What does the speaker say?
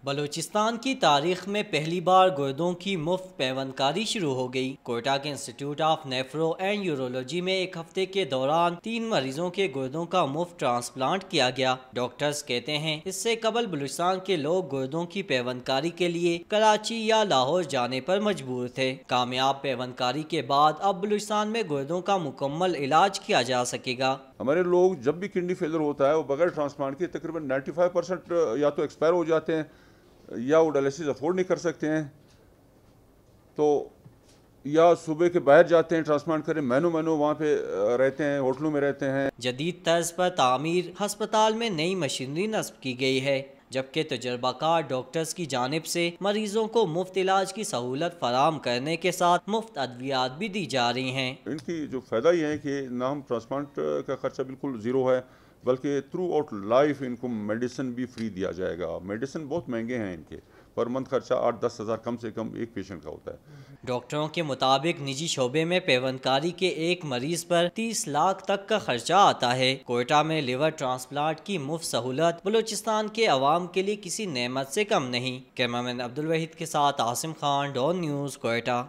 بلوچستان کی تاریخ میں پہلی بار گردوں کی مفت پیوند کاری شروع ہو گئی۔ کوئٹہ کے انسٹیٹیوٹ آف نیفرو اینڈ یورولوجی میں ایک ہفتے کے دوران 3 مریضوں کے گردوں کا مفت ٹرانسپلانٹ کیا گیا۔ ڈاکٹرز کہتے ہیں اس سے قبل بلوچستان کے لوگ گردوں کی پیوند کاری کے لیے کراچی یا لاہور جانے پر مجبور تھے۔ کامیاب پیوند کاری کے بعد اب بلوچستان میں گردوں کا مکمل علاج کیا جا سکے گا۔ ہمارے لوگ جب بھی کڈنی فیلر ہوتا ہے وہ بغیر ٹرانسپلانٹ کے تقریباً 95% یا تو ایکسپائر ہو جاتے ہیں یا وہ ڈائلسس افورڈ نہیں کر سکتے ہیں، تو یا صوبے کے باہر جاتے ہیں ٹرانسپلانٹ کریں، مہینوں وہاں پہ رہتے ہیں، ہوٹلوں میں رہتے ہیں۔ جدید طرز پر تعمیر ہسپتال میں نئی مشینری نصب کی گئی ہے، جبکہ تجربہ کار ڈاکٹرز کی جانب سے مریضوں کو مفت علاج کی سہولت فراہم کرنے کے ساتھ مفت ادویات بھی دی جا رہی ہیں۔ ان کی جو فائدہ یہ ہے کہ نہ ہم ٹرانسپلانٹ کا خرچہ بالکل زیرو ہے، بلکہ تھرو آؤٹ لائف ان کو میڈیسن بھی فری دیا جائے گا۔ میڈیسن بہت مہنگے ہیں ان کے، پر منتھ خرچہ 8-10 ہزار کم سے کم ایک پیشنٹ کا ہوتا ہے۔ ڈاکٹروں کے مطابق نجی شعبے میں پیوند کاری کے ایک مریض پر 30 لاکھ تک کا خرچہ آتا ہے۔ کوئٹہ میں لیور ٹرانسپلانٹ کی مفت سہولت بلوچستان کے عوام کے لیے کسی نعمت سے کم نہیں۔ کیمرامین عبدالوحید کے ساتھ عاصم خان، ڈون نیوز، کوئٹہ۔